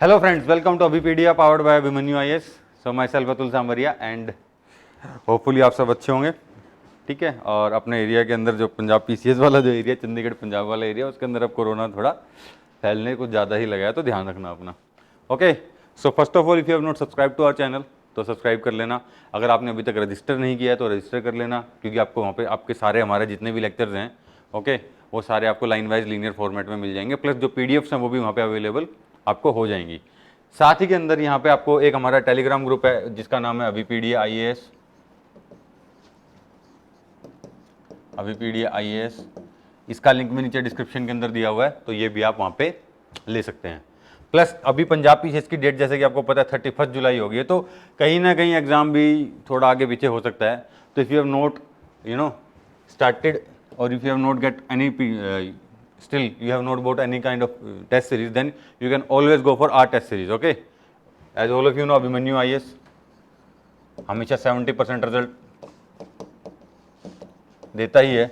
Hello friends, welcome to Abhipedia powered by Abhimanyu IAS. So myself Atul Sanwariya and hopefully आप सब अच्छे होंगे। ठीक है, और अपने एरिया के अंदर जो पंजाब पीसीएस वाला जो एरिया, चंडीगढ़ पंजाब वाला एरिया, उसके अंदर अब कोरोना थोड़ा फैलने कुछ ज़्यादा ही लगा है, तो ध्यान रखना अपना। Okay, so first of all if you have not subscribe to our channel तो सब्सक्राइब कर लेना। अगर आपने अभी तक रजिस्टर नहीं किया है तो रजिस्टर कर लेना, क्योंकि आपको वहाँ पे आपके सारे हमारे जितने भी लेक्चर्स हैं, ओके, वो सारे आपको लाइन वाइज लीनियर फॉर्मेट में मिल जाएंगे। प्लस जो पीडीएफ्स हैं वो भी वहाँ पे अवेलेबल आपको हो जाएंगी। साथ ही के अंदर यहाँ पे आपको एक हमारा टेलीग्राम ग्रुप है जिसका नाम है अभिपीडिया आईएएस। अभिपीडिया आईएएस, इसका लिंक भी नीचे डिस्क्रिप्शन के अंदर दिया हुआ है, तो ये भी आप वहाँ पे ले सकते हैं। प्लस अभी पंजाब पीसीएस की डेट जैसे कि आपको पता है 31 जुलाई हो गई है, तो कहीं ना कहीं एग्जाम भी थोड़ा आगे पीछे हो सकता है। तो if you have not started और if you have not get any still you have not bought any kind of test series, then you can always go for our test series. Okay, as all of you know, Abhimanyu IAS हमेशा 70% result देता ही है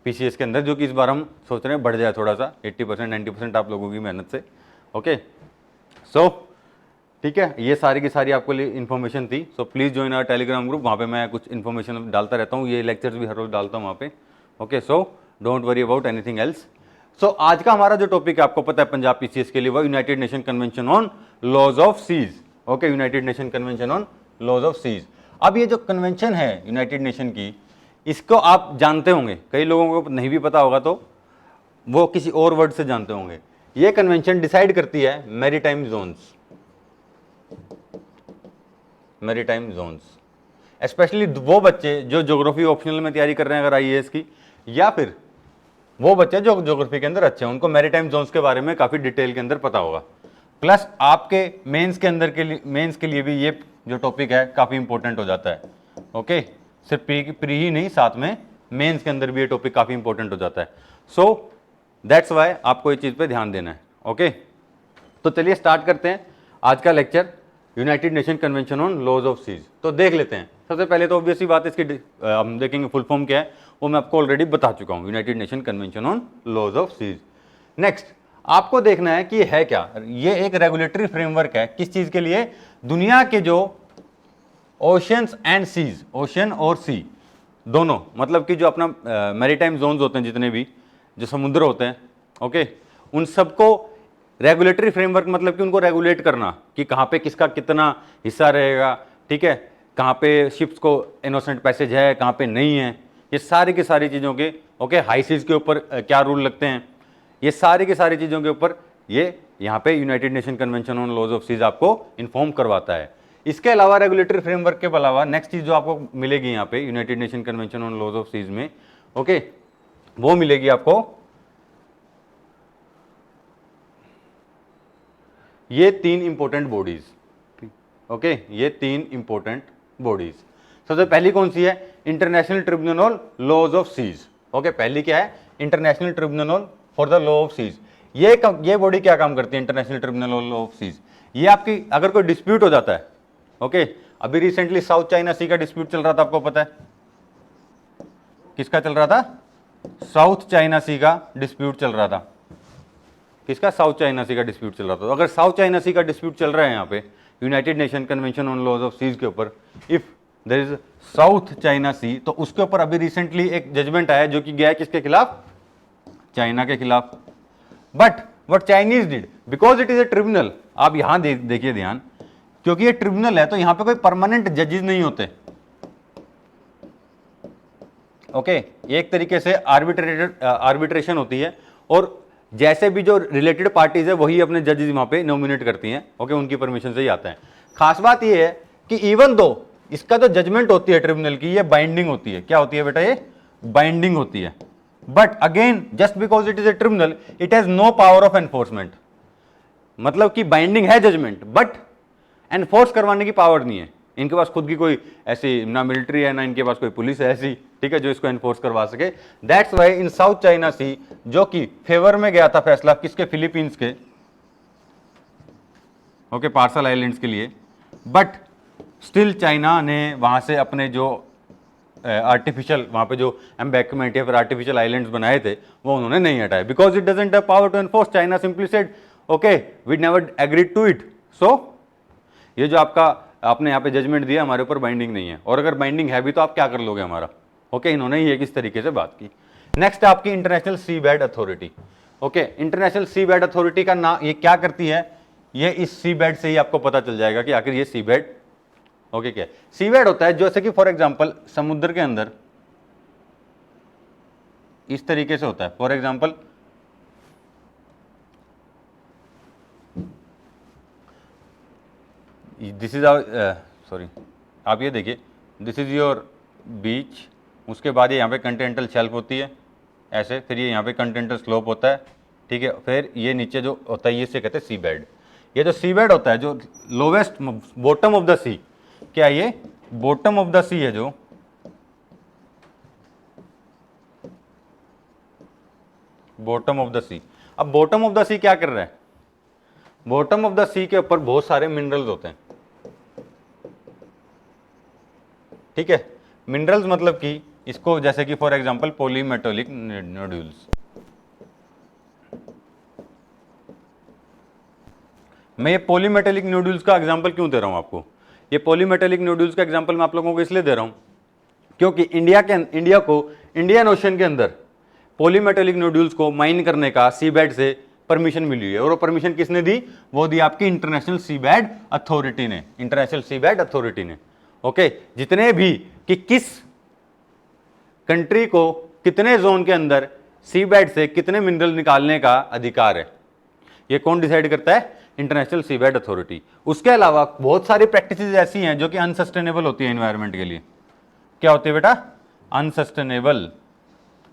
PCS के अंदर, जो कि इस बार हम सोच रहे हैं बढ़ जाए थोड़ा सा, 80% 90% आप लोगों की मेहनत से। ओके, सो ठीक है, ये सारी की सारी आपको लिए इन्फॉर्मेशन थी। So please join our Telegram group, वहाँ पे मैं कुछ इन्फॉर्मेशन डालता रहता हूँ, ये लेक्चर्स भी हर रोज डालता हूँ वहाँ पे। Okay, so don't worry about anything else. So आज का हमारा जो टॉपिक है आपको पता है पंजाब पीसीएस के लिए, वो United Nation convention on laws of seas. Okay, United Nation convention on laws of seas. अब ये जो कन्वेंशन है यूनाइटेड नेशन की, इसको आप जानते होंगे, कई लोगों को नहीं भी पता होगा तो वो किसी और वर्ड से जानते होंगे। ये कन्वेंशन डिसाइड करती है maritime zones, maritime zones. Specially वो बच्चे जो ज्योग्राफी ऑप्शनल में तैयारी कर रहे हैं अगर आईएएस की, या फिर वो बच्चे जो ज्योग्राफी के अंदर अच्छे हैं, उनको मैरीटाइम जोन्स के बारे में काफ़ी डिटेल के अंदर पता होगा। प्लस आपके मेंस के अंदर के लिए भी ये जो टॉपिक है काफ़ी इंपॉर्टेंट हो जाता है। ओके, सिर्फ प्री ही नहीं, साथ में मेंस के अंदर भी ये टॉपिक काफ़ी इंपॉर्टेंट हो जाता है। सो दैट्स वाई आपको ये चीज़ पे ध्यान देना है। ओके, तो चलिए स्टार्ट करते हैं आज का lecture, United Nation convention on laws of seas. तो देख लेते हैं। सबसे पहले तो ऑब्वियसली बात इसकी हम देखेंगे फुल फॉर्म क्या है, वो मैं आपको ऑलरेडी बता चुका हूँ, United Nation convention on laws of seas. Next आपको देखना है कि ये है क्या। ये एक रेगुलेटरी फ्रेमवर्क है, किस चीज़ के लिए? दुनिया के जो ओशंस एंड सीज, ओशन और सी दोनों, मतलब कि जो अपना मैरीटाइम जोन्स होते हैं, जितने भी जो समुद्र होते हैं, ओके, उन सबको रेगुलेटरी फ्रेमवर्क, मतलब कि उनको रेगुलेट करना कि कहाँ पे किसका कितना हिस्सा रहेगा, ठीक है, कहाँ पे शिप्स को इनोसेंट पैसेज है, कहाँ पे नहीं है, ये सारी की सारी चीज़ों के, ओके, हाई सीज के ऊपर क्या रूल लगते हैं, ये सारी की सारी चीज़ों के ऊपर ये यहाँ पे United Nation convention on laws of seas आपको इन्फॉर्म करवाता है। इसके अलावा रेगुलेटरी फ्रेमवर्क के अलावा नेक्स्ट चीज़ जो आपको मिलेगी यहाँ पे United Nation convention on laws of seas में, ओके, वो मिलेगी आपको ये 3 इंपॉर्टेंट बॉडीज। ओके, ये 3 इंपॉर्टेंट बॉडीज। सबसे पहली कौन सी है? International tribunal on laws of seas. Okay, पहली क्या है? International tribunal for the law of seas. ये बॉडी क्या काम करती है? International tribunal on law of seas. ये आपकी अगर कोई डिस्प्यूट हो जाता है, ओके, अभी रिसेंटली साउथ चाइना सी का डिस्प्यूट चल रहा था, आपको पता है किसका चल रहा था? साउथ चाइना सी का डिस्प्यूट चल रहा था। किसका? साउथ चाइना सी का डिस्प्यूट चल रहा था। तो अगर साउथ चाइना सी का डिस्प्यूट चल रहा है यहाँ पे United Nation convention on laws of seize के ऊपर, if there is South China Sea, तो उसके ऊपर अभी रिसेंटली एक जजमेंट आया जो कि गया है किसके खिलाफ? चाइना के खिलाफ। But what Chinese did, because it is a tribunal, आप यहां देखिए ध्यान, क्योंकि ये ट्रिब्यूनल है तो यहां पे कोई परमानेंट जजेस नहीं होते। ओके, एक तरीके से आर्बिट्रेशन होती है, और जैसे भी जो रिलेटेड पार्टीज है वही अपने जजेस वहां पे नॉमिनेट करती हैं। ओके, उनकी परमिशन से ही आता है। खास बात ये है कि इवन दो इसका जो जजमेंट होती है ट्रिब्यूनल की, ये बाइंडिंग होती है। क्या होती है बेटा? ये बाइंडिंग होती है। But again, just because it is a tribunal, it has no power of enforcement. मतलब कि बाइंडिंग है जजमेंट, बट एनफोर्स करवाने की पावर नहीं है। इनके पास खुद की कोई ऐसी ना मिलिट्री है, ना इनके पास कोई पुलिस है ऐसी, ठीक है, जो इसको एनफोर्स करवा सके। That's why in South China Sea, जो कि फेवर में गया था फैसला किसके? फिलीपींस के, ओके, पार्सल आइलैंड्स के लिए, बट स्टिल चाइना ने वहां से अपने जो आर्टिफिशियल वहां पे जो एम्बैंकमेंट या फिर आर्टिफिशियल आइलैंड्स बनाए थे वो उन्होंने नहीं हटाए, because it doesn't have power to enforce. China simply said okay, we never agreed to it. So ये जो आपका आपने यहाँ पे जजमेंट दिया हमारे ऊपर बाइंडिंग नहीं है, और अगर बाइंडिंग है भी तो आप क्या कर लोगे हमारा। ओके, इन्होंने ये किस तरीके से बात की। नेक्स्ट आपकी इंटरनेशनल सी बेड अथॉरिटी। ओके, इंटरनेशनल सी बेड अथॉरिटी का नाम ये क्या करती है, ये इस सी बेड से ही आपको पता चल जाएगा कि आखिर ये सी बेड ओके क्या है। सी बेड होता है जैसे कि फॉर एग्जांपल समुद्र के अंदर इस तरीके से होता है। For example this is sorry, आप ये देखिए, दिस इज योर बीच, उसके बाद ये यहाँ पे कंटिनेंटल शेल्फ होती है ऐसे, फिर ये यहाँ पे कंटिनेंटल स्लोप होता है, ठीक है, फिर ये नीचे जो होता है ये से कहते हैं सी बेड। ये जो सी बेड होता है, जो लोवेस्ट बॉटम ऑफ द सी, क्या ये बॉटम ऑफ द सी है, जो बॉटम ऑफ द सी। अब बॉटम ऑफ द सी क्या कर रहा है, बॉटम ऑफ द सी के ऊपर बहुत सारे मिनरल्स होते हैं, ठीक है। मिनरल्स मतलब कि इसको जैसे कि फॉर एग्जांपल पॉलीमेटेलिक नोड्यूल्स। मैं ये पॉलीमेटेलिक नोड्यूल्स का एग्जांपल क्यों दे रहा हूं आपको, ये पॉलीमेटेलिक नोड्यूल्स का एग्जांपल मैं आप लोगों को इसलिए दे रहा हूं क्योंकि इंडिया को इंडियन ओशन के अंदर पॉलीमेटेलिक नोड्यूल्स को माइन करने का सीबेड से परमिशन मिली हुई है, और वो परमिशन किसने दी, वो दी आपकी इंटरनेशनल सीबेड अथॉरिटी ने, इंटरनेशनल सीबेड अथॉरिटी ने। ओके, जितने भी कि किस कंट्री को कितने जोन के अंदर सीबेड से कितने मिनरल निकालने का अधिकार है, ये कौन डिसाइड करता है, इंटरनेशनल सीबेड अथॉरिटी। उसके अलावा बहुत सारी प्रैक्टिसेस ऐसी हैं जो कि अनसस्टेनेबल होती है एनवायरनमेंट के लिए। क्या होती है बेटा,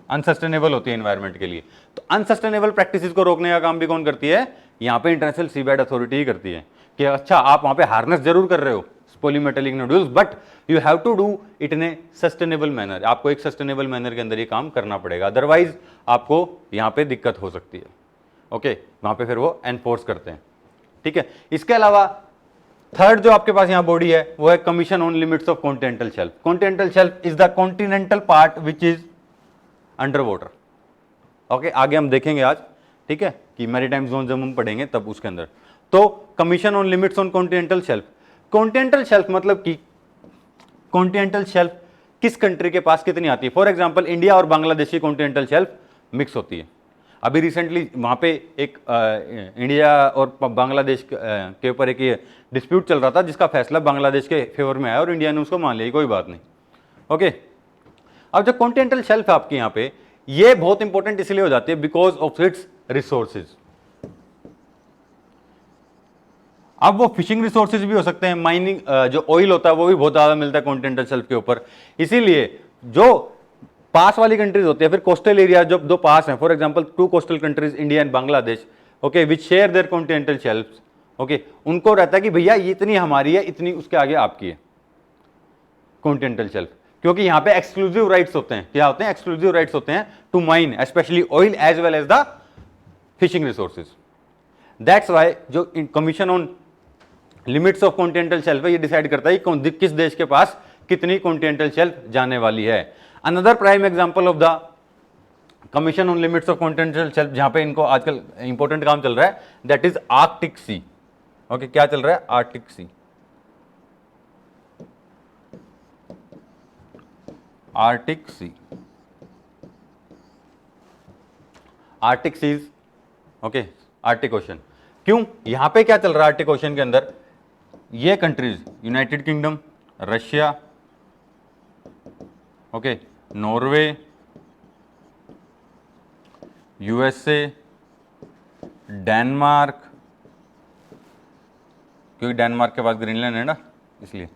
अनसस्टेनेबल होती है एनवायरनमेंट के लिए। तो अनसस्टेनेबल प्रैक्टिसेस को रोकने का काम भी कौन करती है, यहाँ पे इंटरनेशनल सीबेड अथॉरिटी ही करती है कि अच्छा आप वहां पे हार्नेस जरूर कर रहे हो polymetallic nodules, but you have to do it in a sustainable manner. आपको एक सस्टेनेबल मैनर के अंदर ये काम करना पड़ेगा, अदरवाइज आपको यहाँ पे दिक्कत हो सकती है। ओके, वहां पे फिर वो एनफोर्स करते हैं, ठीक है। इसके अलावा थर्ड जो आपके पास यहाँ बॉडी है वो है commission on limits of continental shelf. Continental shelf is the continental part which is under water. Okay, आगे हम देखेंगे आज, ठीक है, कि मैरीटाइम जोन जब हम पढ़ेंगे तब उसके अंदर। तो commission on limits on continental shelf, continental shelf मतलब कि कॉन्टिनेंटल शेल्फ किस कंट्री के पास कितनी आती है। फॉर एग्जांपल इंडिया और बांग्लादेश की कॉन्टिनेंटल शेल्फ मिक्स होती है। अभी रिसेंटली वहाँ पे एक इंडिया और बांग्लादेश के ऊपर एक डिस्प्यूट चल रहा था जिसका फैसला बांग्लादेश के फेवर में आया और इंडिया ने उसको मान लिया, कोई बात नहीं। ओके, अब जो कॉन्टिनेंटल शेल्फ है आपके यहाँ पे, ये बहुत इंपॉर्टेंट इसलिए हो जाती है बिकॉज ऑफ इट्स रिसोर्सेज। अब वो फिशिंग रिसोर्सेज भी हो सकते हैं, माइनिंग जो ऑयल होता है वो भी बहुत ज्यादा मिलता है कॉन्टिनेंटल शेल्फ के ऊपर। इसीलिए जो पास वाली कंट्रीज होती है, फिर कोस्टल एरिया जो दो पास हैं, for example two coastal countries India and Bangladesh, okay, which share their continental shelfs, okay, उनको रहता है कि भैया इतनी हमारी है, इतनी उसके आगे आपकी है कॉन्टिनेंटल शेल्फ, क्योंकि यहाँ पे एक्सक्लूसिव राइट्स होते हैं। क्या होते हैं, एक्सक्लूसिव राइट्स होते हैं to mine especially oil as well as the fishing resources. That's why जो commission on limits of continental shelf है, ये डिसाइड करता है कि किस देश के पास कितनी कॉन्टिनेंटल शेल्फ जाने वाली है। Another prime example of the commission on limits of continental shelf, जहां पे इनको आजकल इंपॉर्टेंट काम चल रहा है, that is Arctic Sea. Okay, क्या चल रहा है, Arctic Sea, Arctic Sea, Arctic Seas, okay, Arctic Ocean. क्यों, यहां पे क्या चल रहा है आर्कटिक ओशन के अंदर, ये countries United kingdom, Russia, okay, Norway, USA, Denmark, क्योंकि डेनमार्क के पास ग्रीनलैंड है ना इसलिए,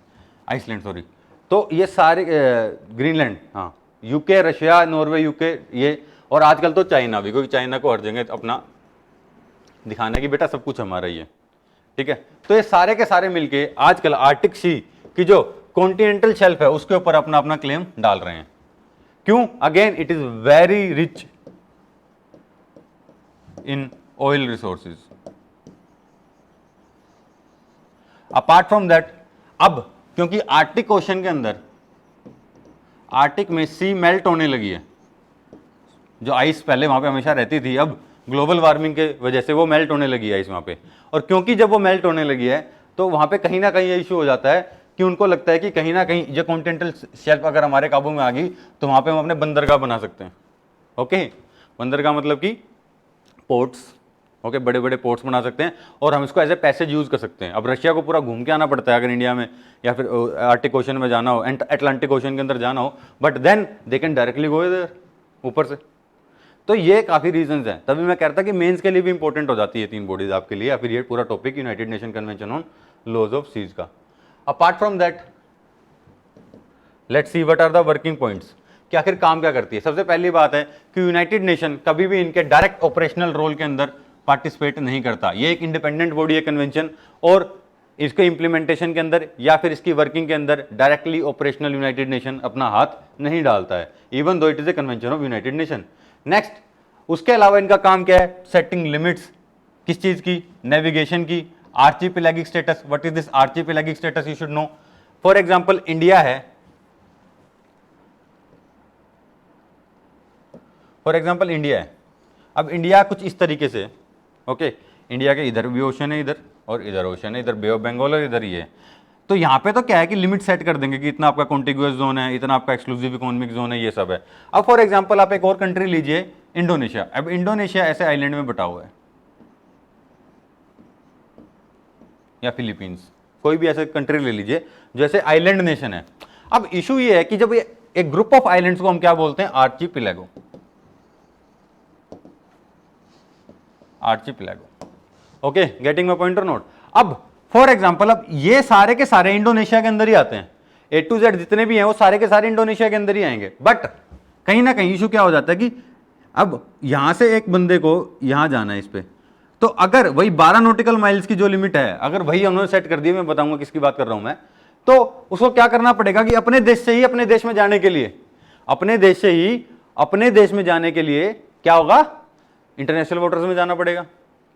आइसलैंड सॉरी, तो ये सारे ग्रीनलैंड, हाँ, यूके, रशिया, नॉर्वे, यूके, ये, और आजकल तो चाइना भी, क्योंकि चाइना को हर जगह अपना दिखाना कि बेटा सब कुछ हमारा ही है, ठीक है। तो ये सारे के सारे मिलके आजकल आर्कटिक सी की जो कॉन्टिनेंटल शेल्फ है उसके ऊपर अपना अपना क्लेम डाल रहे हैं। क्यों, again it is very rich in oil resources. Apart from that, अब क्योंकि आर्कटिक ओशन के अंदर, आर्कटिक में सी मेल्ट होने लगी है, जो आइस पहले वहां पे हमेशा रहती थी अब ग्लोबल वार्मिंग के वजह से वो मेल्ट होने लगी है इस वहाँ पे। और क्योंकि जब वो मेल्ट होने लगी है तो वहाँ पे कहीं ना कहीं ये इशू हो जाता है कि उनको लगता है कि कहीं ना कहीं ये कॉन्टिनेंटल शेल्फ अगर हमारे काबू में आ गई तो वहाँ पे हम अपने बंदरगाह बना सकते हैं। ओके, बंदरगाह मतलब कि पोर्ट्स। ओके, बड़े बड़े पोर्ट्स बना सकते हैं और हम इसको एज ए पैसेज यूज कर सकते हैं। अब रशिया को पूरा घूम के आना पड़ता है अगर इंडिया में या फिर आर्टिक ओशन में जाना हो, अटलांटिक ओशन के अंदर जाना हो, but then they can directly go there ऊपर से। तो ये काफी रीजंस हैं, तभी मैं कह रहा था कि मेंस के लिए भी इंपॉर्टेंट हो जाती है 3 बॉडीज आपके लिए, या फिर ये पूरा topic United Nation convention on laws of Seas का। Apart from that let's see what are the working points, कि आखिर काम क्या करती है। सबसे पहली बात है कि यूनाइटेड नेशन कभी भी इनके डायरेक्ट ऑपरेशनल रोल के अंदर पार्टिसिपेट नहीं करता। ये एक इंडिपेंडेंट बॉडी है कन्वेंशन, और इसके इंप्लीमेंटेशन के अंदर या फिर इसकी वर्किंग के अंदर डायरेक्टली ऑपरेशनल यूनाइटेड नेशन अपना हाथ नहीं डालता है, even though it is A convention of United nation. Next, उसके अलावा इनका काम क्या है? सेटिंग लिमिट्स, किस चीज की? नेविगेशन की। Archipelagic status, what is this archipelagic status, you should know. For example India है, फॉर एग्जांपल इंडिया है। अब इंडिया कुछ इस तरीके से, ओके, इंडिया के इधर भी ओशन है, इधर और इधर ओशन है, इधर बे ऑफ बंगाल और इधर ये है। तो यहाँ पे तो क्या है कि लिमिट सेट कर देंगे कि इतना आपका कॉन्टिग्यूअस जोन है, इतना आपका एक्सक्लूसिव इकोनॉमिक जोन है, ये सब है। अब फॉर एग्जांपल आप एक और कंट्री लीजिए, इंडोनेशिया। अब इंडोनेशिया ऐसे आइलैंड में बटा हुआ है, या फिलीपींस, कोई भी ऐसे कंट्री ले लीजिए जो ऐसे आइलैंड नेशन है। अब इशू ये है कि जब ये एक ग्रुप ऑफ आइलैंड्स को हम क्या बोलते हैं? आर्चीपेलागो, आर्चीपेलागो। ओके, गेटिंग माय पॉइंट और नोट। अब फॉर एग्जांपल, अब ये सारे के सारे इंडोनेशिया के अंदर ही आते हैं, ए टू जेड जितने भी हैं वो सारे के सारे इंडोनेशिया के अंदर ही आएंगे। बट कहीं ना कहीं इशू क्या हो जाता है कि अब यहां से एक बंदे को यहां जाना है इस पे, तो अगर वही 12 नॉटिकल माइल्स की जो लिमिट है, अगर वही उन्होंने सेट कर दी, मैं बताऊंगा किसकी बात कर रहा हूं मैं, तो उसको क्या करना पड़ेगा कि अपने देश से ही अपने देश में जाने के लिए, अपने देश से ही अपने देश में जाने के लिए क्या होगा? इंटरनेशनल वाटर्स में जाना पड़ेगा।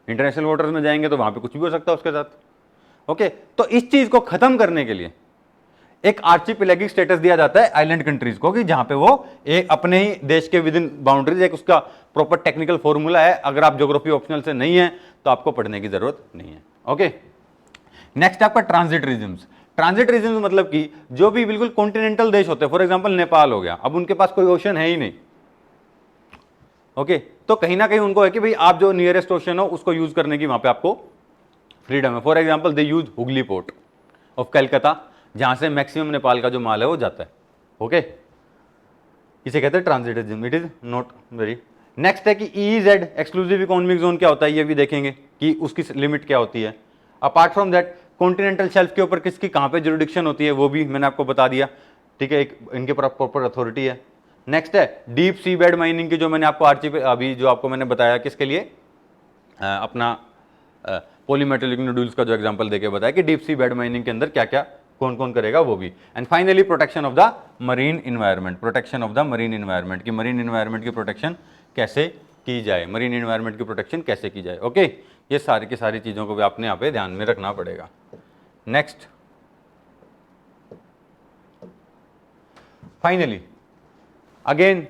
इंटरनेशनल वाटर्स में जाएंगे तो वहां पे कुछ भी हो सकता है उसके साथ। ओके, तो इस चीज को खत्म करने के लिए एक आर्चीपेलागिक स्टेटस दिया जाता है आइलैंड कंट्रीज को, कि जहां पे वो एक अपने ही देश के विद इन बाउंड्रीज, एक उसका प्रॉपर टेक्निकल फॉर्मूला है। अगर आप ज्योग्राफी ऑप्शनल से नहीं है तो आपको पढ़ने की जरूरत नहीं है। ओके, नेक्स्ट आपका ट्रांजिट रीजन्स। ट्रांजिट रीजन्स मतलब कि जो भी बिल्कुल कॉन्टिनेंटल देश होते हैं, फॉर एग्जांपल नेपाल हो गया, अब उनके पास कोई ओशन है ही नहीं। ओके, तो कहीं ना कहीं उनको है कि भाई आप जो नियरेस्ट ओशन हो उसको यूज करने की वहां पे आपको फ्रीडम है। For example they use Hooghly port of Calcutta, जहां से मैक्सिमम नेपाल का जो माल है वो जाता है। ओके, इसे कहते हैं transitism, it is not very. Next है कि ईईजेड एक्सक्लूसिव इकोनॉमिक जोन क्या होता है, ये भी देखेंगे कि उसकी लिमिट क्या होती है। Apart from that continental shelf के ऊपर किसकी कहां पे जुरिडिक्शन होती है वो भी मैंने आपको बता दिया। ठीक है, एक इनके प्रॉपर अथॉरिटी है। नेक्स्ट है डीप सी बेड माइनिंग की, जो मैंने आपको अभी जो आपको मैंने बताया किसके लिए, अपना पॉलीमेटेलिक नोड्यूल्स का जो एग्जांपल देके बताया कि डीप सी बेड माइनिंग के अंदर क्या क्या कौन कौन करेगा वो भी। And finally protection of the marine environment, protection of the marine environment, की मरीन इन्वायरमेंट की प्रोटेक्शन कैसे की जाए, मरीन इन्वायरमेंट की प्रोटेक्शन कैसे की जाए। ओके, ये सारी की सारी चीज़ों को भी आपने यहाँ पे ध्यान में रखना पड़ेगा। Next, finally again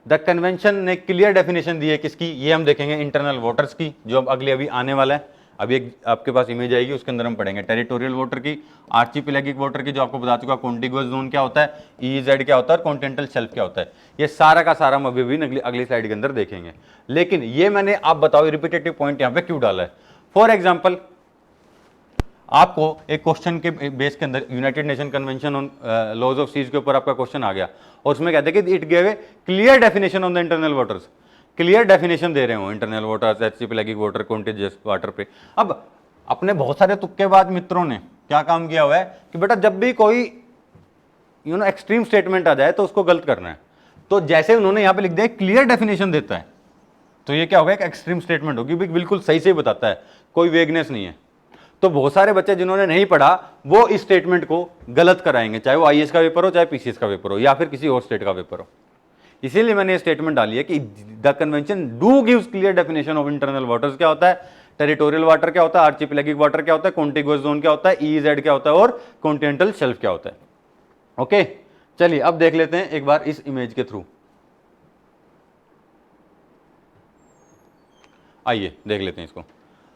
the convention ने क्लियर डेफिनेशन दी है किसकी, ये हम देखेंगे इंटरनल वाटर्स की, जो अब अगले अभी आने वाला है। अभी एक आपके पास इमेज आएगी, उसके अंदर हम पढ़ेंगे टेरिटोरियल वाटर की, आर्चीपेलागिक वाटर की, जो आपको बता चुका कॉन्टिग्यूअस जोन क्या होता है, ईईजेड क्या होता है और कॉन्टिनेंटल शेल्फ क्या होता है। ये सारा का सारा हम अभी भी अगली स्लाइड के अंदर देखेंगे। लेकिन ये मैंने आप बताओ रिपीटेटिव पॉइंट यहाँ पे क्यों डाला है। फॉर एग्जाम्पल, आपको एक क्वेश्चन के बेस के अंदर United Nation convention on laws of seize के ऊपर आपका क्वेश्चन आ गया और उसमें कहते हैं कि it give a clear definition on the internal waters, clear definition दे रहे हो internal waters, archipelagic water, contiguous water पे। अब अपने बहुत सारे तुक्केबाज मित्रों ने क्या काम किया हुआ है कि बेटा जब भी कोई एक्सट्रीम स्टेटमेंट आ जाए तो उसको गलत करना है। तो जैसे उन्होंने यहाँ पे लिख दिया क्लियर डेफिनेशन देता है, तो ये क्या होगा, एक एक्सट्रीम स्टेटमेंट होगी, बिल्कुल सही से बताता है, कोई वेगनेस नहीं है। तो बहुत सारे बच्चे जिन्होंने नहीं पढ़ा वो इस स्टेटमेंट को गलत कराएंगे, चाहे वो आईएएस का पेपर हो, चाहे पीसीएस का पेपर हो, या फिर किसी और स्टेट का पेपर हो। इसीलिए मैंने ये स्टेटमेंट डाली है कि the convention do gives clear definition of internal waters क्या होता है, टेरिटोरियल वाटर क्या होता है, आर्चीपेलागिक वाटर क्या होता है, कॉन्टिग्यूअस जोन क्या होता है, ईईजेड क्या होता है और कॉन्टिनेंटल शेल्फ क्या होता है। ओके, चलिए अब देख लेते हैं एक बार इस इमेज के थ्रू। आइए देख लेते हैं इसको।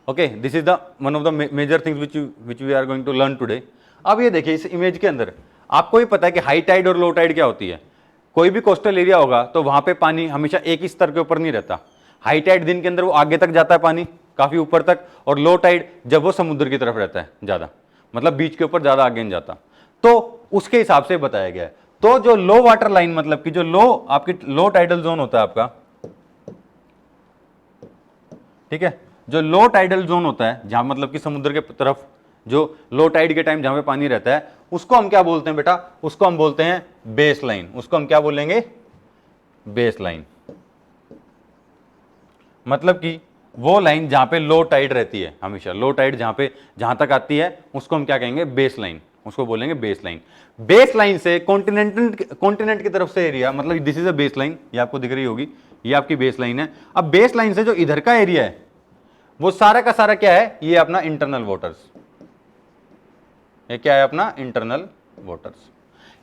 Okay, this is the one of the major things which we are going to learn today. अब ये देखिए इस इमेज के अंदर आपको ही पता है कि हाई टाइड और लो टाइड क्या होती है। कोई भी कोस्टल एरिया होगा तो वहां पे पानी हमेशा एक ही स्तर के ऊपर नहीं रहता। हाई टाइड दिन के अंदर वो आगे तक जाता है पानी काफी ऊपर तक, और लो टाइड जब वो समुद्र की तरफ रहता है ज्यादा, मतलब बीच के ऊपर ज्यादा आगे नहीं जाता, तो उसके हिसाब से बताया गया है। तो जो लो वाटर लाइन मतलब कि जो आपकी लो टाइडल जोन होता है आपका, ठीक है, जो लो टाइडल जोन होता है जहां मतलब कि समुद्र के तरफ जो लो टाइड के टाइम जहां पे पानी रहता है, उसको हम क्या बोलते हैं बेटा, उसको हम बोलते हैं बेस लाइन। उसको हम क्या बोलेंगे, बेस लाइन। मतलब कि वो लाइन जहां पे लो टाइड रहती है, हमेशा लो टाइड जहां तक आती है उसको हम क्या कहेंगे, बेस लाइन। उसको बोलेंगे बेस लाइन। बेस लाइन से कॉन्टिनेंट की तरफ से एरिया, मतलब this is a base line, ये आपको दिख रही होगी, ये आपकी बेस लाइन है। अब बेस लाइन से जो इधर का एरिया है वो सारा का सारा क्या है, ये अपना इंटरनल वाटर्स। ये क्या है अपना इंटरनल वाटर्स।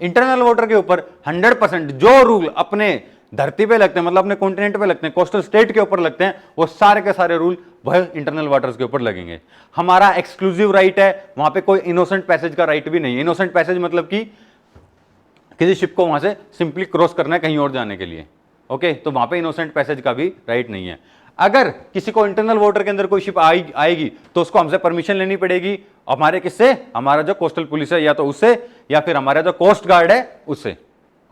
इंटरनल वाटर के ऊपर 100% जो रूल अपने धरती पे लगते हैं, मतलब अपने कॉन्टिनेंट पे लगते हैं, कोस्टल स्टेट के ऊपर लगते हैं, वो सारे के सारे रूल वह इंटरनल वाटर्स के ऊपर लगेंगे। हमारा एक्सक्लूसिव राइट है, वहां पे कोई इनोसेंट पैसेज का राइट भी नहीं है। इनोसेंट पैसेज मतलब कि किसी शिप को वहां से सिंपली क्रॉस करना है कहीं और जाने के लिए। ओके, तो वहां पे इनोसेंट पैसेज का भी राइट नहीं है। अगर किसी को इंटरनल वाटर के अंदर कोई शिप आएगी तो उसको हमसे परमिशन लेनी पड़ेगी, हमारे किससे, हमारा जो कोस्टल पुलिस है या तो उससे, या फिर हमारा जो कोस्ट गार्ड है उससे।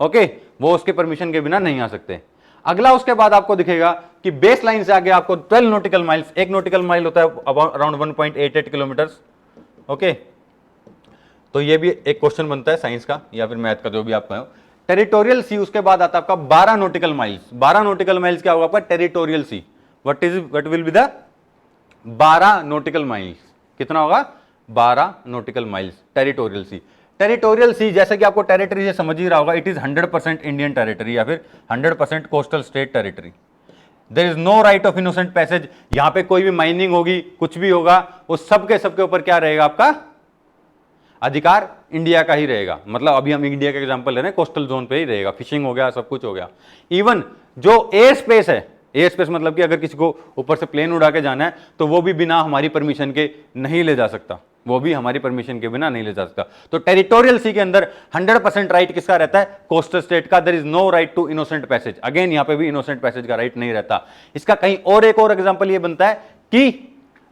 ओके, वो उसके परमिशन के बिना नहीं आ सकते। अगला उसके बाद आपको दिखेगा कि बेस लाइन से आगे आपको 12 नॉटिकल माइल्स, एक नॉटिकल माइल होता है अराउंड 1.88 किलोमीटर्स। ओके, तो ये भी एक क्वेश्चन बनता है साइंस का या फिर मैथ का, जो भी आप कहो। टेरिटोरियल सी उसके बाद आता है आपका 12 नॉटिकल माइल्स। 12 नॉटिकल माइल्स क्या होगा आपका, territorial C. What will be the 12 nautical miles, कितना होगा 12 नॉटिकल माइल्स टेरिटोरियल सी। टेरिटोरियल सी जैसे कि आपको टेरिटरी से समझ ही रहा होगा, इट इज 100% इंडियन टेरिटरी या फिर 100% coastal state territory. There is no right of innocent passage. यहां पे कोई भी माइनिंग होगी, कुछ भी होगा, वो सबके ऊपर क्या रहेगा, आपका अधिकार इंडिया का ही रहेगा। मतलब अभी हम इंडिया का एग्जांपल ले रहे हैं, कोस्टल जोन पे ही रहेगा, फिशिंग हो गया, सब कुछ हो गया। इवन जो एयर स्पेस है, एयर स्पेस मतलब कि अगर किसी को ऊपर से प्लेन उड़ा के जाना है तो वो भी बिना हमारी परमिशन के नहीं ले जा सकता, वो भी हमारी परमिशन के बिना नहीं ले जा सकता। तो टेरिटोरियल सी के अंदर 100% राइट किसका रहता है, कोस्टल स्टेट का। There is no right to innocent passage. Again यहां पे भी इनोसेंट पैसेज का राइट नहीं रहता। इसका कहीं और एक और एग्जांपल ये बनता है कि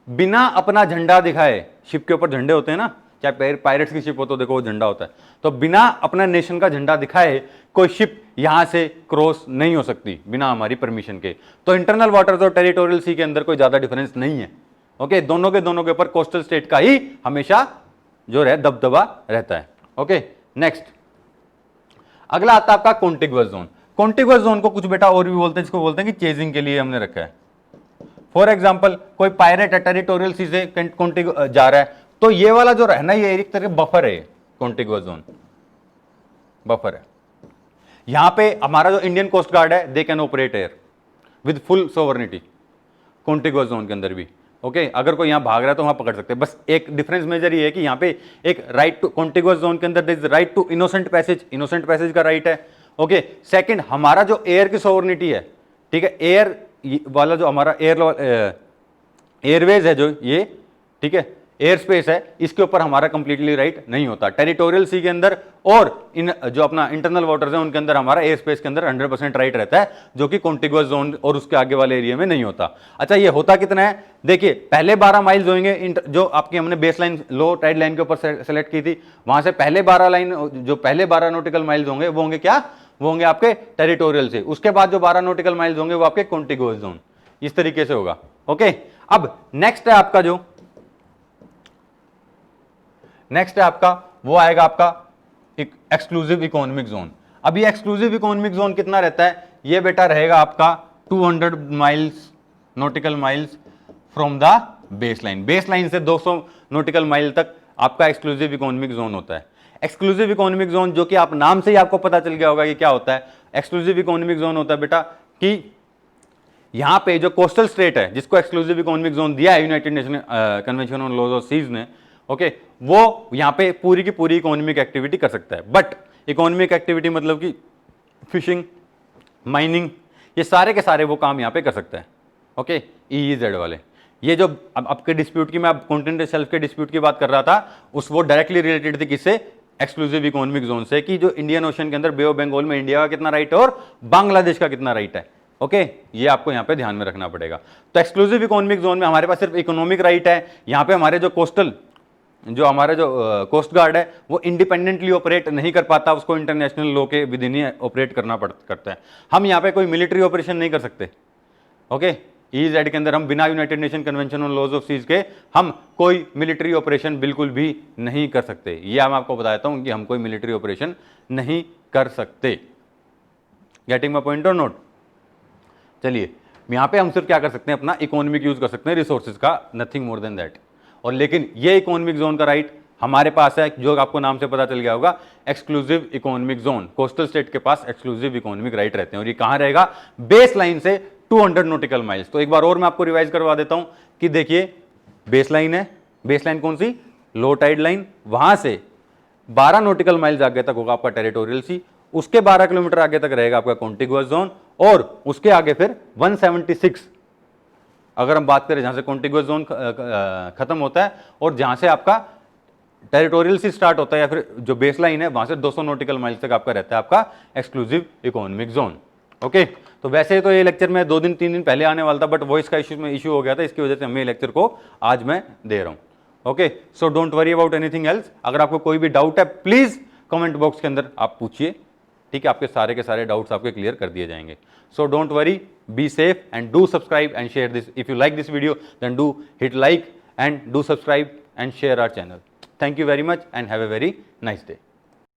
बिना अपना झंडा दिखाए, शिप के ऊपर झंडे होते हैं ना, चाहे पायरेट्स की शिप हो तो देखो वो झंडा होता है, तो बिना अपना नेशन का झंडा दिखाए कोई शिप यहां से क्रॉस नहीं हो सकती बिना हमारी परमिशन के। तो इंटरनल वाटर्स और टेरिटोरियल सी के अंदर कोई ज्यादा डिफरेंस नहीं है। ओके, दोनों के ऊपर कोस्टल स्टेट का ही हमेशा जो दबदबा रहता है। ओके, नेक्स्ट अगला आता है आपका कॉन्टिगुअस जोन। कॉन्टिगुअस जोन को कुछ बेटा और भी बोलते हैं, जिसको बोलते हैं कि चेजिंग के लिए हमने रखा है। फॉर एग्जाम्पल कोई पायरेट है, टेरिटोरियल सी से जा रहा है, तो ये वाला जो रहना, ये एक तरह बफर है, कॉन्टिगुअस जोन बफर है। यहां पे हमारा जो इंडियन कोस्ट गार्ड है, they can operate air with full sovereignty contiguous zone के अंदर भी। ओके, अगर कोई यहां भाग रहा है तो वहां पकड़ सकते हैं। बस एक डिफरेंस मेजर ये है कि यहां पे एक राइट टू कॉन्टिगुअस जोन के अंदर there is right to innocent passage, innocent passage का राइट है। ओके, सेकंड हमारा जो एयर की सोवर्निटी है, ठीक है, एयर वाला जो हमारा एयरवेज है जो ये, ठीक है, एयर स्पेस है, इसके ऊपर हमारा कंप्लीटली राइट नहीं होता। टेरिटोरियल सी के अंदर और इन जो अपना इंटरनल वाटर्स है उनके अंदर हमारा एयर स्पेस के अंदर 100% राइट रहता है, जो कि कॉन्टिगुअस जोन और उसके आगे वाले एरिया में नहीं होता। अच्छा, ये होता कितना है, देखिए पहले 12 माइल्स होंगे, जो आपकी हमने base line low tide line के ऊपर सेलेक्ट की थी, वहां से पहले 12 लाइन, जो पहले 12 नॉटिकल माइल्स होंगे वो होंगे क्या, वो होंगे आपके टेरिटोरियल से। उसके बाद जो 12 नॉटिकल माइल्स होंगे वो आपके कॉन्टिगुअस जोन, इस तरीके से होगा। ओके, अब नेक्स्ट है आपका जो नेक्स्ट है आपका वो आएगा आपका एक्सक्लूसिव इकोनॉमिक जोन। अब ये एक्सक्लूसिव इकोनॉमिक जोन कितना रहता है, ये बेटा रहेगा आपका 200 miles nautical miles from the base line. Base line से 200 नॉटिकल माइल तक आपका एक्सक्लूसिव इकोनॉमिक जोन होता है। एक्सक्लूसिव इकोनॉमिक जोन, जो कि आप नाम से ही आपको पता चल गया होगा कि क्या होता है। एक्सक्लूसिव इकोनॉमिक जोन होता है बेटा कि यहां पे जो कोस्टल स्टेट है जिसको एक्सक्लूसिव इकोनॉमिक जोन दिया है United Nation convention on laws of seas ने, ओके, वो यहां पे पूरी की पूरी इकोनॉमिक एक्टिविटी कर सकता है। बट इकोनॉमिक एक्टिविटी मतलब कि फिशिंग, माइनिंग, ये सारे के सारे वो काम यहां पे कर सकता है। ओके, EEZ वाले। ये जो अब आपके डिस्प्यूट की, मैं अब कॉन्टिनेंटल शेल्फ के डिस्प्यूट की बात कर रहा था, वो डायरेक्टली रिलेटेड थी किससे? एक्सक्लूसिव इकोनॉमिक जोन से, कि जो इंडियन ओशन के अंदर बे ऑफ बंगाल में इंडिया का कितना राइट है और बांग्लादेश का कितना राइट है। ओके, ये आपको यहां पे ध्यान में रखना पड़ेगा। तो एक्सक्लूसिव इकोनॉमिक जोन में हमारे पास सिर्फ इकोनॉमिक राइट है। यहां पे हमारे जो कोस्टल, जो हमारा जो कोस्ट गार्ड है, वो इंडिपेंडेंटली ऑपरेट नहीं कर पाता, उसको इंटरनेशनल लॉ के विदिन ही ऑपरेट करना करता है। हम यहाँ पे कोई मिलिट्री ऑपरेशन नहीं कर सकते। ओके, EEZ के अंदर हम बिना United Nation convention on laws of seize के हम कोई मिलिट्री ऑपरेशन बिल्कुल भी नहीं कर सकते। ये मैं आपको बताता हूं कि हम कोई मिलिट्री ऑपरेशन नहीं कर सकते। गेटिंग माय पॉइंट और नोट? चलिए, यहां पे हम सिर्फ क्या कर सकते हैं? अपना इकोनॉमिक यूज कर सकते हैं रिसोर्सेज का, नथिंग मोर देन दैट। और लेकिन ये इकोनॉमिक जोन का राइट हमारे पास है, जो आपको नाम से पता चल गया होगा, exclusive economic zone. Coastal state के पास एक्सक्लूसिव इकोनॉमिक राइट रहते हैं, और ये कहां रहेगा? बेस लाइन से 200 नॉटिकल माइल्स। तो एक बार और मैं आपको रिवाइज करवा देता हूं कि देखिए, बेस लाइन है, बेस लाइन कौन सी? लो टाइड लाइन। वहां से 12 नॉटिकल माइल्स आगे तक होगा आपका टेरिटोरियल सी, उसके 12 किलोमीटर आगे तक रहेगा आपका कॉन्टिगुअस जोन, और उसके आगे फिर 176, अगर हम बात करें जहां से कॉन्टिगुअस जोन खत्म होता है और जहां से आपका टेरिटोरियल सी स्टार्ट होता है, या फिर जो बेस लाइन है वहां से 200 नॉटिकल माइल्स तक आपका रहता है आपका एक्सक्लूसिव इकोनॉमिक जोन। ओके, तो वैसे तो ये लेक्चर मैं 2 दिन 3 दिन पहले आने वाला था, बट वॉइस का इशू हो गया था, इसकी वजह से मैं लेक्चर को आज मैं दे रहा हूं। Okay, so don't worry about anything else. अगर आपको कोई भी डाउट है, प्लीज कमेंट बॉक्स के अंदर आप पूछिए, ठीक है? आपके सारे के सारे डाउट्स आपके क्लियर कर दिए जाएंगे। So don't worry, be safe and do subscribe and share this. If you like this video, then do hit like and do subscribe and share our channel. Thank you very much and have a very nice day.